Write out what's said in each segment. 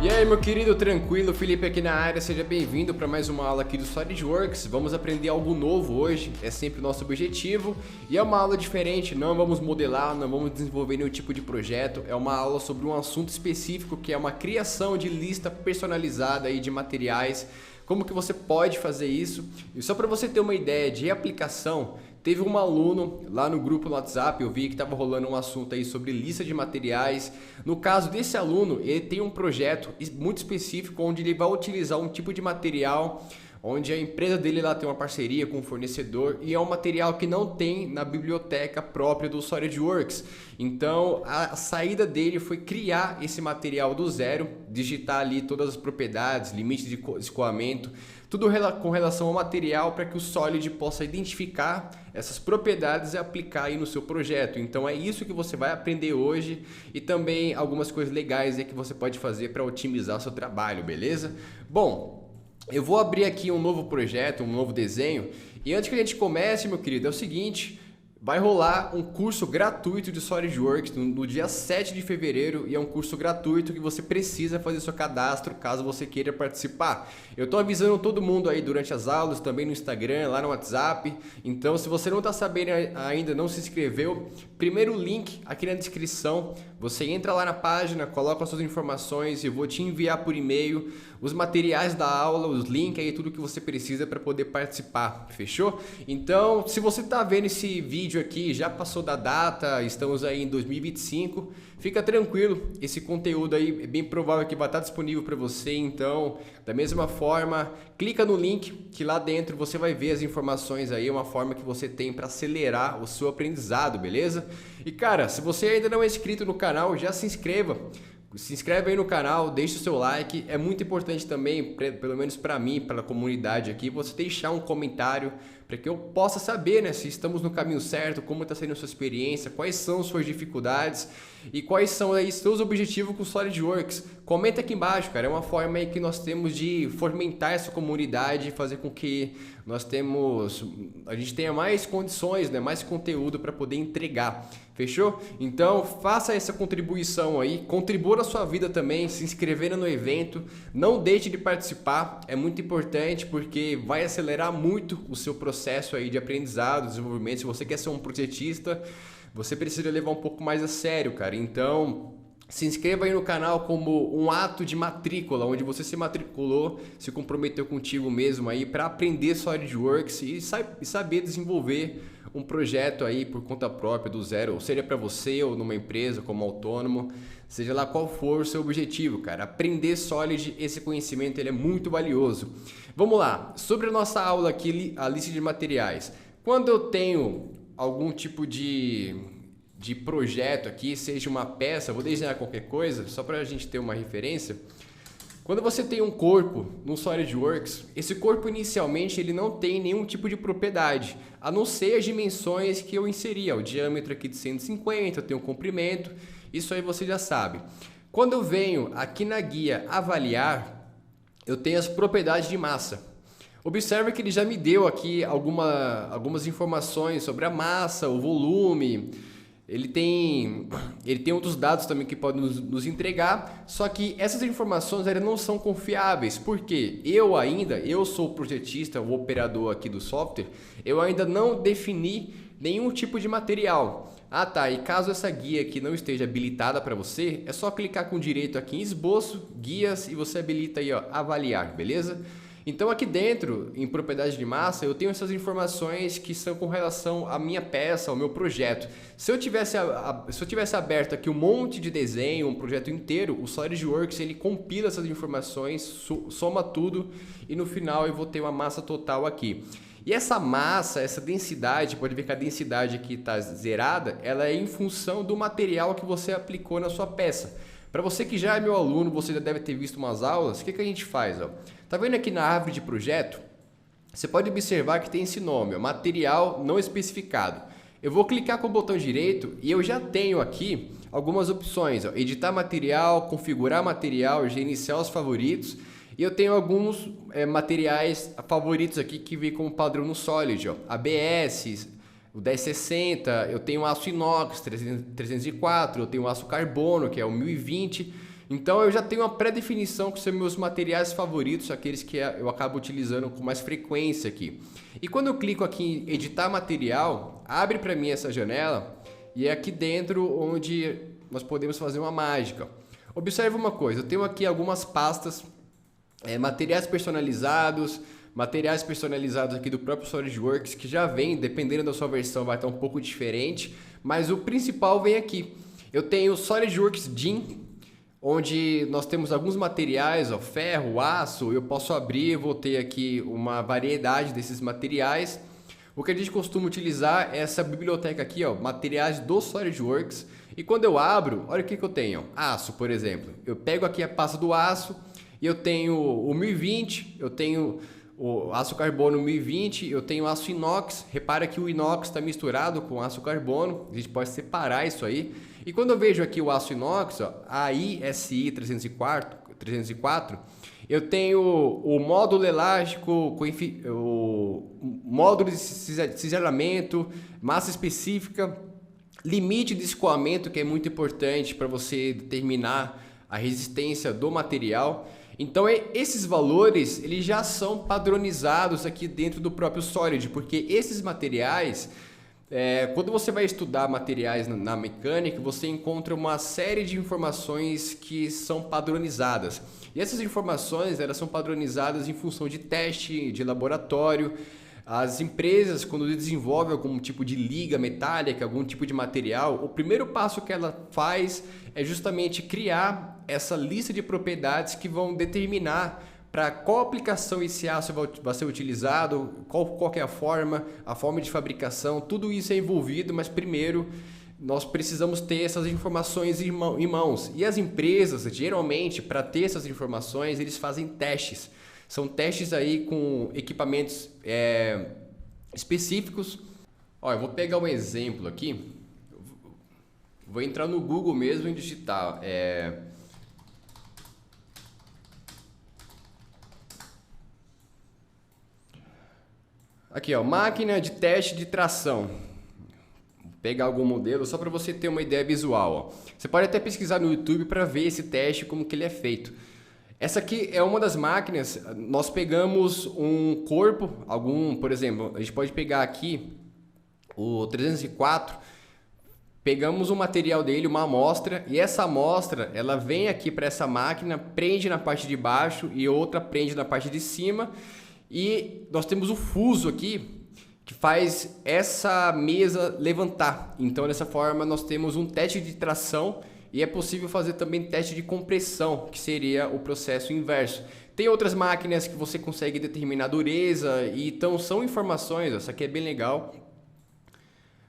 E aí, meu querido, tranquilo? Felipe aqui na área, seja bem-vindo para mais uma aula aqui do SolidWorks. Vamos aprender algo novo hoje, é sempre o nosso objetivo. E é uma aula diferente, não vamos modelar, não vamos desenvolver nenhum tipo de projeto. É uma aula sobre um assunto específico que é uma criação de lista personalizada aí de materiais. Como que você pode fazer isso? E só para você ter uma ideia de aplicação, teve um aluno lá no grupo no WhatsApp, eu vi que estava rolando um assunto aí sobre lista de materiais. No caso desse aluno, ele tem um projeto muito específico onde ele vai utilizar um tipo de material onde a empresa dele lá tem uma parceria com o fornecedor e é um material que não tem na biblioteca própria do SolidWorks. Então a saída dele foi criar esse material do zero, digitar ali todas as propriedades, limites de escoamento, tudo com relação ao material para que o Solid possa identificar essas propriedades e aplicar aí no seu projeto. Então é isso que você vai aprender hoje e também algumas coisas legais aí que você pode fazer para otimizar o seu trabalho, beleza? Bom, eu vou abrir aqui um novo projeto, um novo desenho. E antes que a gente comece, meu querido, é o seguinte: vai rolar um curso gratuito de SolidWorks no dia 7 de fevereiro e é um curso gratuito que você precisa fazer seu cadastro caso você queira participar. Eu estou avisando todo mundo aí durante as aulas, também no Instagram, lá no WhatsApp. Então, se você não está sabendo ainda, não se inscreveu, primeiro link aqui na descrição. Você entra lá na página, coloca as suas informações e eu vou te enviar por e-mail os materiais da aula, os links aí, tudo que você precisa para poder participar, fechou? Então, se você está vendo esse vídeo aqui, já passou da data, estamos aí em 2025, fica tranquilo, esse conteúdo aí é bem provável que vai estar disponível para você. Então, da mesma forma, clica no link que lá dentro você vai ver as informações aí, uma forma que você tem para acelerar o seu aprendizado, beleza? E cara, se você ainda não é inscrito no canal, já se inscreva. Se inscreve aí no canal, deixa o seu like, é muito importante também, pelo menos para mim, para a comunidade aqui, você deixar um comentário para que eu possa saber, né, se estamos no caminho certo, como está sendo a sua experiência, quais são suas dificuldades e quais são aí seus objetivos com o SolidWorks. Comenta aqui embaixo, cara, é uma forma aí que nós temos de fomentar essa comunidade e fazer com que a gente tenha mais condições, né, mais conteúdo para poder entregar. Fechou? Então faça essa contribuição aí, contribua na sua vida também, se inscrevendo no evento, não deixe de participar, é muito importante porque vai acelerar muito o seu processo aí de aprendizado, desenvolvimento. Se você quer ser um projetista, você precisa levar um pouco mais a sério, cara. Então se inscreva aí no canal como um ato de matrícula, onde você se matriculou, se comprometeu contigo mesmo aí para aprender SolidWorks e saber desenvolver um projeto aí por conta própria do zero, ou seja para você ou numa empresa como autônomo, seja lá qual for o seu objetivo, cara. Aprender Solid, esse conhecimento ele é muito valioso. Vamos lá, sobre a nossa aula aqui, a lista de materiais. Quando eu tenho algum tipo de projeto aqui, seja uma peça, vou desenhar qualquer coisa, só para a gente ter uma referência. Quando você tem um corpo no SolidWorks, esse corpo inicialmente ele não tem nenhum tipo de propriedade, a não ser as dimensões que eu inseri, o diâmetro aqui de 150, eu tenho o comprimento, isso aí você já sabe. Quando eu venho aqui na guia avaliar, eu tenho as propriedades de massa. Observe que ele já me deu aqui algumas informações sobre a massa, o volume. Ele tem outros dados também que podem nos entregar, só que essas informações elas não são confiáveis, porque eu sou o projetista, o operador aqui do software, eu ainda não defini nenhum tipo de material. Ah tá, e caso essa guia aqui não esteja habilitada para você, é só clicar com direito aqui em esboço, guias e você habilita aí, ó, avaliar, beleza? Então aqui dentro, em propriedade de massa, eu tenho essas informações que são com relação à minha peça, ao meu projeto. Se eu tivesse aberto aqui um monte de desenho, um projeto inteiro, o SolidWorks ele compila essas informações, soma tudo e no final eu vou ter uma massa total aqui. E essa massa, essa densidade, pode ver que a densidade aqui está zerada, ela é em função do material que você aplicou na sua peça. Para você que já é meu aluno, você já deve ter visto umas aulas, o que a gente faz? Ó? Tá vendo aqui na árvore de projeto? Você pode observar que tem esse nome, ó, material não especificado. Eu vou clicar com o botão direito e eu já tenho aqui algumas opções. Ó, editar material, configurar material, gerenciar os favoritos. E eu tenho alguns materiais favoritos aqui que vem como padrão no Solid. Ó, ABS, o 1060, eu tenho aço inox 304, eu tenho aço carbono que é o 1020 Então eu já tenho uma pré-definição que são meus materiais favoritos, aqueles que eu acabo utilizando com mais frequência aqui. E quando eu clico aqui em editar material, abre para mim essa janela e é aqui dentro onde nós podemos fazer uma mágica. Observe uma coisa, eu tenho aqui algumas pastas, materiais personalizados aqui do próprio SolidWorks, que já vem, dependendo da sua versão, vai estar um pouco diferente, mas o principal vem aqui. Eu tenho o SolidWorks DIN, onde nós temos alguns materiais, ó, ferro, aço, eu posso abrir, vou ter aqui uma variedade desses materiais. O que a gente costuma utilizar é essa biblioteca aqui, ó, materiais do SolidWorks, e quando eu abro, olha o que eu tenho, aço, por exemplo. Eu pego aqui a pasta do aço, e eu tenho o 1020, eu tenho o aço carbono 1020, eu tenho aço inox. Repara que o inox está misturado com aço carbono, a gente pode separar isso aí. E quando eu vejo aqui o aço inox, ó, a ISI 304, eu tenho o módulo elástico, o módulo de cisalhamento, massa específica, limite de escoamento, que é muito importante para você determinar a resistência do material. Então esses valores eles já são padronizados aqui dentro do próprio Solid, porque esses materiais, quando você vai estudar materiais na mecânica, você encontra uma série de informações que são padronizadas. E essas informações elas são padronizadas em função de teste, de laboratório. As empresas, quando desenvolvem algum tipo de liga metálica, algum tipo de material, o primeiro passo que ela faz é justamente criar essa lista de propriedades que vão determinar para qual aplicação esse aço vai ser utilizado, qual que é a forma de fabricação, tudo isso é envolvido, mas primeiro nós precisamos ter essas informações em mãos. E as empresas, geralmente, para ter essas informações, eles fazem testes. São testes aí com equipamentos específicos. Ó, eu vou pegar um exemplo aqui. Vou entrar no Google mesmo e digitar. Aqui, ó, máquina de teste de tração. Vou pegar algum modelo só para você ter uma ideia visual. Ó. Você pode até pesquisar no YouTube para ver esse teste, como que ele é feito. Essa aqui é uma das máquinas, nós pegamos um corpo, por exemplo, a gente pode pegar aqui o 304, pegamos um material dele, uma amostra, e essa amostra, ela vem aqui para essa máquina, prende na parte de baixo e outra prende na parte de cima, e nós temos o fuso aqui, que faz essa mesa levantar. Então, dessa forma, nós temos um teste de tração, e é possível fazer também teste de compressão, que seria o processo inverso. Tem outras máquinas que você consegue determinar a dureza, e então são informações, essa aqui é bem legal.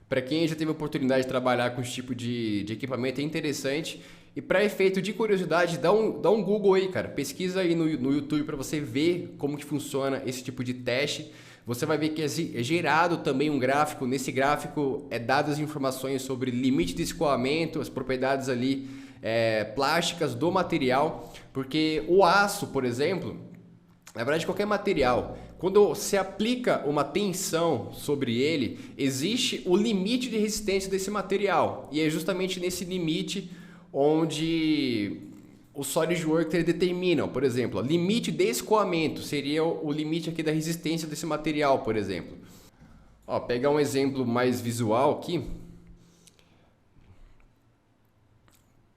Para quem já teve a oportunidade de trabalhar com esse tipo de equipamento, é interessante. E para efeito de curiosidade, dá um Google aí, cara. Pesquisa aí no YouTube para você ver como que funciona esse tipo de teste. Você vai ver que é gerado também um gráfico. Nesse gráfico é dadas informações sobre limite de escoamento, as propriedades ali plásticas do material. Porque o aço, por exemplo, na verdade qualquer material, quando você aplica uma tensão sobre ele, existe o limite de resistência desse material. E é justamente nesse limite onde o SolidWorks ele determina, por exemplo, limite de escoamento seria o limite aqui da resistência desse material, por exemplo. Ó, pegar um exemplo mais visual aqui.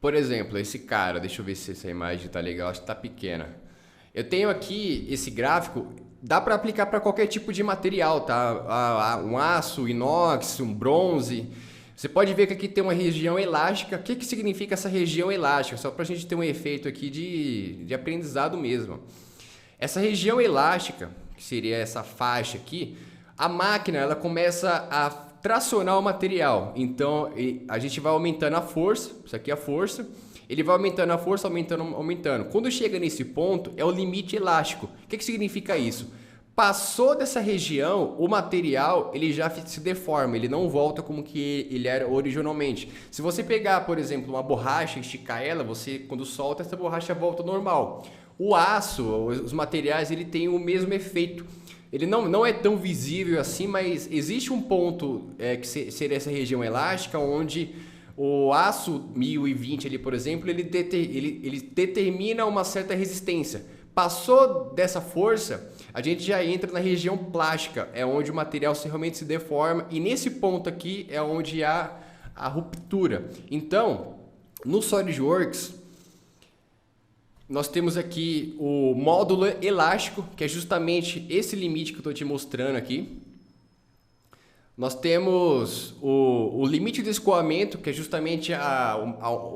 Por exemplo, esse cara, deixa eu ver se essa imagem tá legal, acho que tá pequena. Eu tenho aqui esse gráfico, dá para aplicar para qualquer tipo de material, tá? Um aço, inox, um bronze. Você pode ver que aqui tem uma região elástica. O que significa essa região elástica? Só para a gente ter um efeito aqui de aprendizado mesmo. Essa região elástica, que seria essa faixa aqui, a máquina ela começa a tracionar o material. Então a gente vai aumentando a força, isso aqui é a força, ele vai aumentando a força, aumentando. Quando chega nesse ponto, é o limite elástico. O que significa isso? Passou dessa região, o material ele já se deforma, ele não volta como que ele era originalmente. Se você pegar, por exemplo, uma borracha e esticar ela, você quando solta, essa borracha volta ao normal. O aço, os materiais, ele tem o mesmo efeito. Ele não é tão visível assim, mas existe um ponto que seria essa região elástica, onde O aço 1020 ali, por exemplo, ele determina uma certa resistência. Passou dessa força, a gente já entra na região plástica, é onde o material realmente se deforma, e nesse ponto aqui é onde há a ruptura. Então, no SolidWorks, nós temos aqui o módulo elástico, que é justamente esse limite que eu estou te mostrando aqui. Nós temos o limite de escoamento, que é justamente a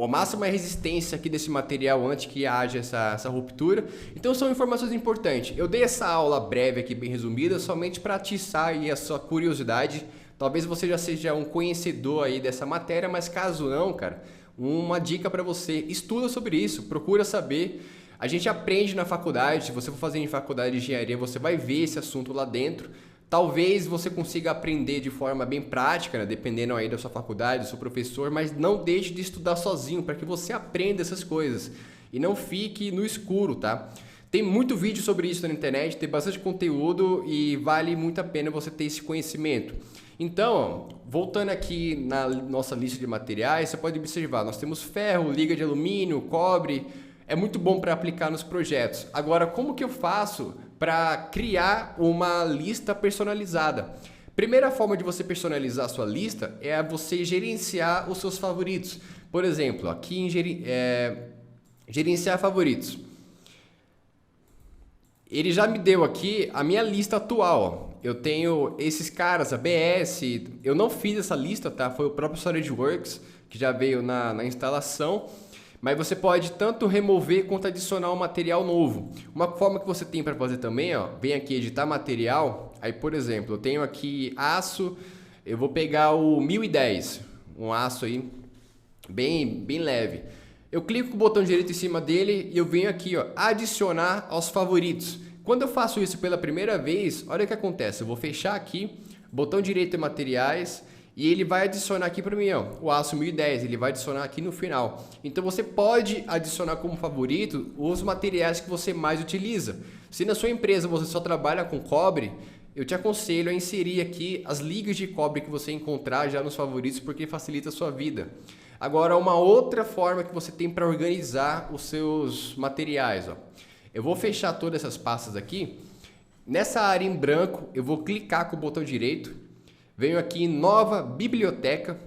máxima resistência aqui desse material antes que haja essa ruptura. Então são informações importantes. Eu dei essa aula breve aqui, bem resumida, somente para atiçar aí a sua curiosidade. Talvez você já seja um conhecedor aí dessa matéria, mas caso não, cara, uma dica para você, estuda sobre isso, procura saber. A gente aprende na faculdade, se você for fazer em faculdade de engenharia, você vai ver esse assunto lá dentro. Talvez você consiga aprender de forma bem prática, né? Dependendo aí da sua faculdade, do seu professor, mas não deixe de estudar sozinho para que você aprenda essas coisas e não fique no escuro, tá? Tem muito vídeo sobre isso na internet, tem bastante conteúdo e vale muito a pena você ter esse conhecimento. Então, voltando aqui na nossa lista de materiais, você pode observar, nós temos ferro, liga de alumínio, cobre, é muito bom para aplicar nos projetos. Agora, como que eu faço para criar uma lista personalizada? Primeira forma de você personalizar a sua lista é você gerenciar os seus favoritos. Por exemplo, aqui em gerenciar favoritos. Ele já me deu aqui a minha lista atual. Ó. Eu tenho esses caras, ABS, eu não fiz essa lista, tá? Foi o próprio SolidWorks que já veio na instalação. Mas você pode tanto remover quanto adicionar um material novo. Uma forma que você tem para fazer também, ó, vem aqui editar material. Aí, por exemplo, eu tenho aqui aço, eu vou pegar o 1010, um aço aí bem leve. Eu clico com o botão direito em cima dele e eu venho aqui, ó, adicionar aos favoritos. Quando eu faço isso pela primeira vez, olha o que acontece. Eu vou fechar aqui, botão direito em materiais. E ele vai adicionar aqui para mim, ó, o aço 1010, ele vai adicionar aqui no final. Então você pode adicionar como favorito os materiais que você mais utiliza. Se na sua empresa você só trabalha com cobre, eu te aconselho a inserir aqui as ligas de cobre que você encontrar já nos favoritos, porque facilita a sua vida. Agora, uma outra forma que você tem para organizar os seus materiais, ó. Eu vou fechar todas essas pastas aqui. Nessa área em branco, eu vou clicar com o botão direito. Venho aqui em nova biblioteca,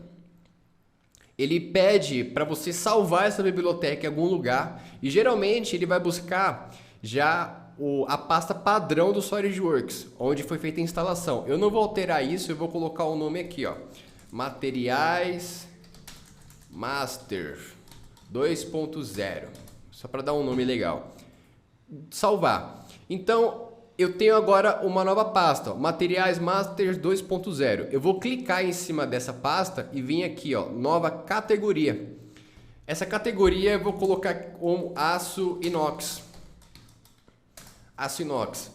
ele pede para você salvar essa biblioteca em algum lugar e geralmente ele vai buscar já a pasta padrão do SolidWorks, onde foi feita a instalação. Eu não vou alterar isso, eu vou colocar o nome aqui, ó, Materiais Master 2.0, só para dar um nome legal. Salvar. Então, eu tenho agora uma nova pasta, ó, Materiais Master 2.0. Eu vou clicar em cima dessa pasta e vim aqui, ó, nova categoria. Essa categoria eu vou colocar como aço inox. Aço inox.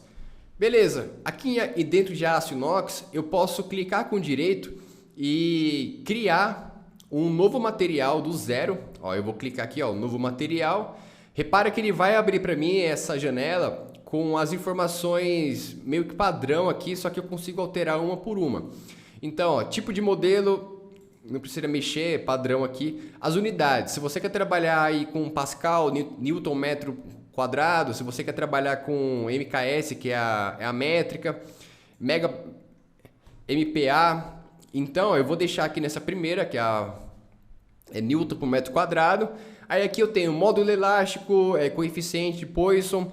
Beleza. Aqui e dentro de aço inox, eu posso clicar com direito e criar um novo material do zero. Ó, eu vou clicar aqui, ó, novo material. Repara que ele vai abrir para mim essa janela com as informações meio que padrão aqui, só que eu consigo alterar uma por uma. Então, ó, tipo de modelo, não precisa mexer, padrão aqui. As unidades, se você quer trabalhar aí com Pascal, Newton metro quadrado, se você quer trabalhar com MKS, que é a métrica, Mega MPa, então eu vou deixar aqui nessa primeira, que é Newton por metro quadrado. Aí aqui eu tenho módulo elástico, coeficiente de Poisson,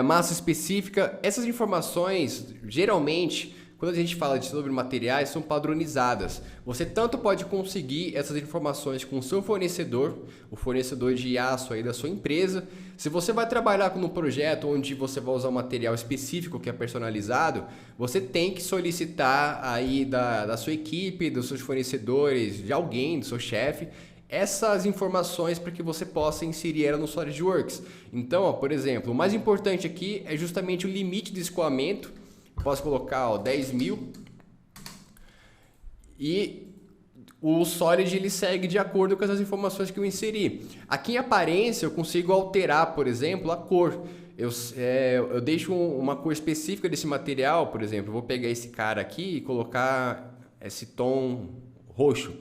massa específica. Essas informações, geralmente, quando a gente fala sobre materiais, são padronizadas. Você tanto pode conseguir essas informações com o seu fornecedor, o fornecedor de aço aí da sua empresa. Se você vai trabalhar com um projeto onde você vai usar um material específico que é personalizado, você tem que solicitar aí da sua equipe, dos seus fornecedores, de alguém, do seu chefe, essas informações para que você possa inserir ela no SolidWorks. Então, ó, por exemplo, o mais importante aqui é justamente o limite de escoamento. Posso colocar, ó, 10.000 e o Solid ele segue de acordo com essas informações que eu inseri. Aqui em aparência eu consigo alterar, por exemplo, a cor. Eu deixo uma cor específica desse material, por exemplo, eu vou pegar esse cara aqui e colocar esse tom roxo.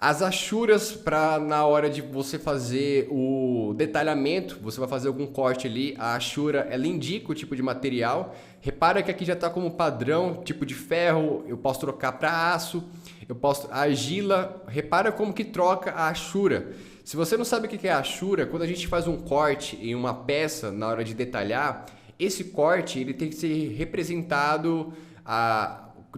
As achuras para na hora de você fazer o detalhamento, você vai fazer algum corte ali, a achura ela indica o tipo de material. Repara que aqui já está como padrão, tipo de ferro, eu posso trocar para aço, eu posso a argila. Repara como que troca a achura. Se você não sabe o que é a achura, quando a gente faz um corte em uma peça na hora de detalhar, esse corte ele tem que ser representado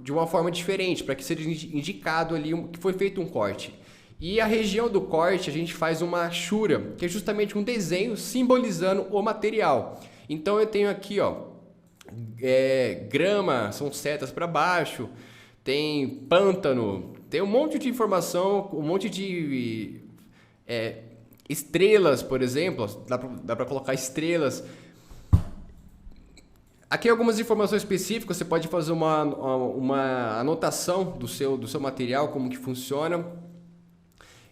de uma forma diferente, para que seja indicado ali que foi feito um corte. E a região do corte a gente faz uma achura, que é justamente um desenho simbolizando o material. Então eu tenho aqui, ó, grama, são setas para baixo, tem pântano, tem um monte de informação, um monte de estrelas, por exemplo, dá para colocar estrelas. Aqui algumas informações específicas, você pode fazer uma anotação do seu material, como que funciona.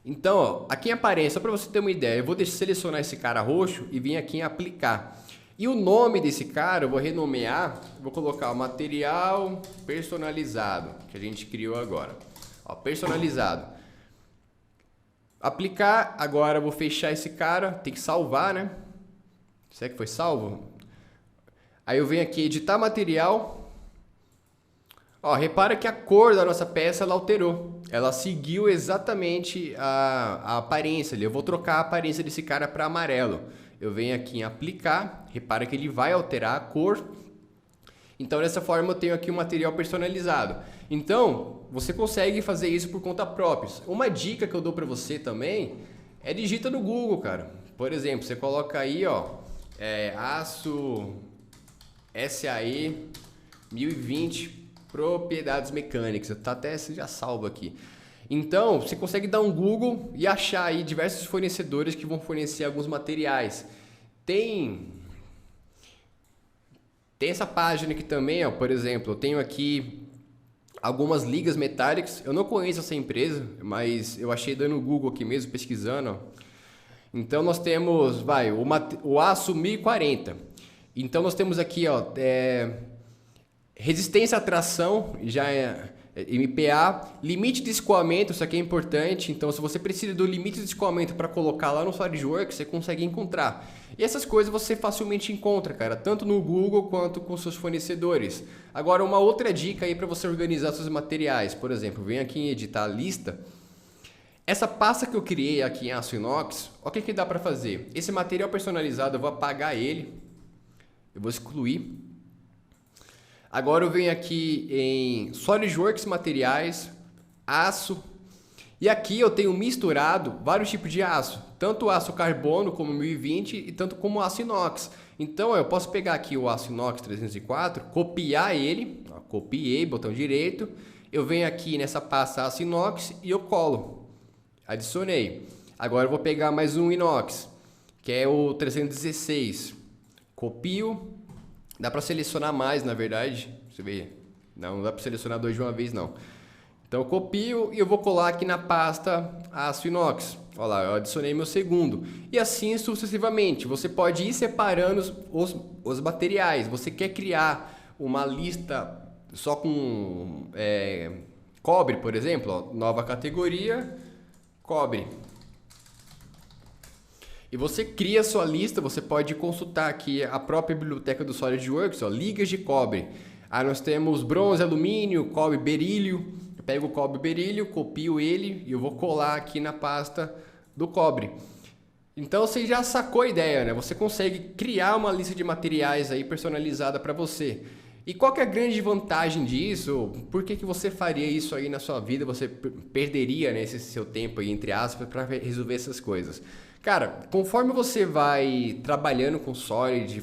Então, ó, aqui em aparência, só para você ter uma ideia, eu vou selecionar esse cara roxo e vir aqui em aplicar. E o nome desse cara eu vou renomear, vou colocar o material personalizado, que a gente criou agora. Ó, personalizado. Aplicar, agora eu vou fechar esse cara, tem que salvar, né? Será que foi salvo? Aí eu venho aqui editar material. Ó, repara que a cor da nossa peça ela alterou. Ela seguiu exatamente a aparência ali. Eu vou trocar a aparência desse cara para amarelo. Eu venho aqui em aplicar. Repara que ele vai alterar a cor. Então dessa forma eu tenho aqui um material personalizado. Então você consegue fazer isso por conta própria. Uma dica que eu dou para você também é digita no Google, cara. Por exemplo, você coloca aí, ó, aço SAE 1020 propriedades mecânicas, tá até já salvo aqui. Então você consegue dar um Google e achar aí diversos fornecedores que vão fornecer alguns materiais. Tem essa página aqui também, ó, por exemplo, eu tenho aqui algumas ligas metálicas. Eu não conheço essa empresa, mas eu achei dando Google aqui mesmo, pesquisando, ó. Então nós temos, o aço 1040. Então nós temos aqui, ó, resistência à tração, já é MPa, limite de escoamento, isso aqui é importante. Então se você precisa do limite de escoamento para colocar lá no SolidWorks, você consegue encontrar. E essas coisas você facilmente encontra, cara, tanto no Google quanto com seus fornecedores. Agora uma outra dica aí para você organizar seus materiais, por exemplo, vem aqui em editar a lista. Essa pasta que eu criei aqui em aço inox, o que dá para fazer? Esse material personalizado eu vou apagar ele. Eu vou excluir. Agora eu venho aqui em SolidWorks materiais, aço. E aqui eu tenho misturado vários tipos de aço. Tanto o aço carbono como 1020 e tanto como o aço inox. Então eu posso pegar aqui o aço inox 304, copiar ele. Ó, copiei, botão direito. Eu venho aqui nessa pasta aço inox e eu colo. Adicionei. Agora eu vou pegar mais um inox, que é o 316. Copio, dá para selecionar mais, na verdade, você vê, não dá para selecionar dois de uma vez não. Então eu copio e eu vou colar aqui na pasta aço inox. Olha lá, eu adicionei meu segundo. E assim sucessivamente, você pode ir separando os materiais. Você quer criar uma lista só com cobre, por exemplo, ó, nova categoria, cobre. E você cria a sua lista, você pode consultar aqui a própria biblioteca do SolidWorks, ó, ligas de cobre. Aí nós temos bronze, alumínio, cobre, berílio. Eu pego o cobre berílio, copio ele e eu vou colar aqui na pasta do cobre. Então você já sacou a ideia, né? Você consegue criar uma lista de materiais aí personalizada para você. E qual que é a grande vantagem disso? Por que você faria isso aí na sua vida? Você perderia, né, esse seu tempo aí, entre aspas, para resolver essas coisas? Cara, conforme você vai trabalhando com Solid,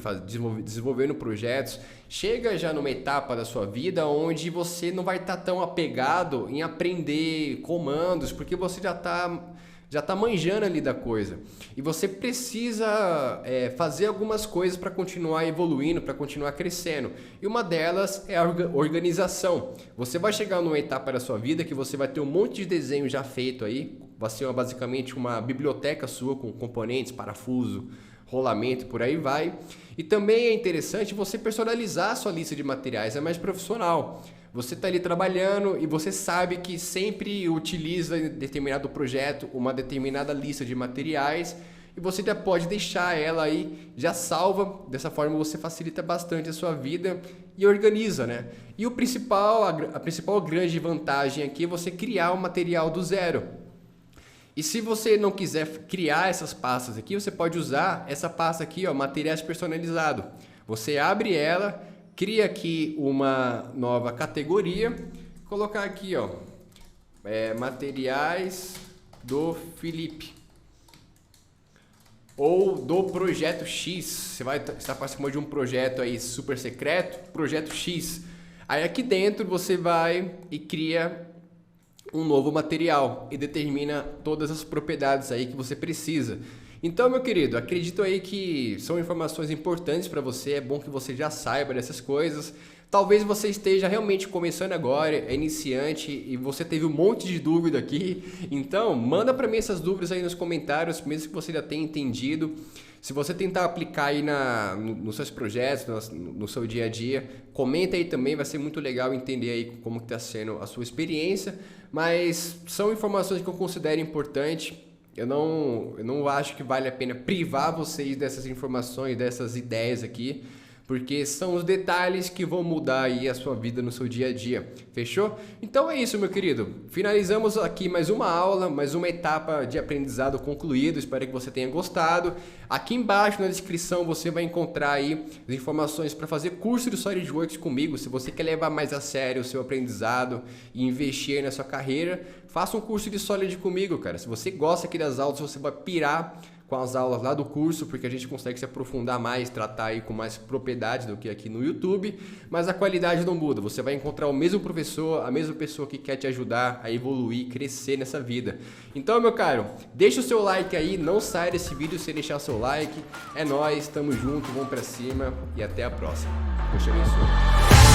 desenvolvendo projetos, chega já numa etapa da sua vida onde você não vai estar tão apegado em aprender comandos, porque você já tá manjando ali da coisa. E você precisa fazer algumas coisas para continuar evoluindo, para continuar crescendo. E uma delas é a organização. Você vai chegar numa etapa da sua vida que você vai ter um monte de desenho já feito aí. Vai ser basicamente uma biblioteca sua com componentes, parafuso, rolamento, por aí vai. E também é interessante você personalizar a sua lista de materiais, é mais profissional. Você está ali trabalhando e você sabe que sempre utiliza em determinado projeto uma determinada lista de materiais e você já pode deixar ela aí já salva. Dessa forma você facilita bastante a sua vida e organiza, né? E a principal grande vantagem aqui é você criar um material do zero. E se você não quiser criar essas pastas aqui, você pode usar essa pasta aqui, ó, materiais personalizados. Você abre ela, cria aqui uma nova categoria, colocar aqui, ó, materiais do Felipe ou do projeto X. Você vai estar participando de um projeto aí super secreto, projeto X. Aí aqui dentro você vai e cria um novo material e determina todas as propriedades aí que você precisa. Então, meu querido, acredito aí que são informações importantes para você, é bom que você já saiba dessas coisas. Talvez você esteja realmente começando agora, é iniciante e você teve um monte de dúvida aqui. Então, manda para mim essas dúvidas aí nos comentários, mesmo que você já tenha entendido. Se você tentar aplicar aí nos seus projetos, no seu dia a dia, comenta aí também, vai ser muito legal entender aí como está sendo a sua experiência. Mas são informações que eu considero importantes. Eu não acho que vale a pena privar vocês dessas informações, dessas ideias aqui, porque são os detalhes que vão mudar aí a sua vida no seu dia a dia. Fechou? Então é isso, meu querido. Finalizamos aqui mais uma aula, mais uma etapa de aprendizado concluído. Espero que você tenha gostado. Aqui embaixo na descrição você vai encontrar aí as informações para fazer curso de SolidWorks comigo. Se você quer levar mais a sério o seu aprendizado e investir aí na sua carreira, faça um curso de Solid comigo, cara. Se você gosta aqui das aulas, você vai pirar com as aulas lá do curso, porque a gente consegue se aprofundar mais, tratar aí com mais propriedade do que aqui no YouTube, mas a qualidade não muda. Você vai encontrar o mesmo professor, a mesma pessoa que quer te ajudar a evoluir, crescer nessa vida. Então, meu caro, deixa o seu like aí, não saia desse vídeo sem deixar o seu like. É nóis, tamo junto, vamos pra cima e até a próxima. Deus te abençoe.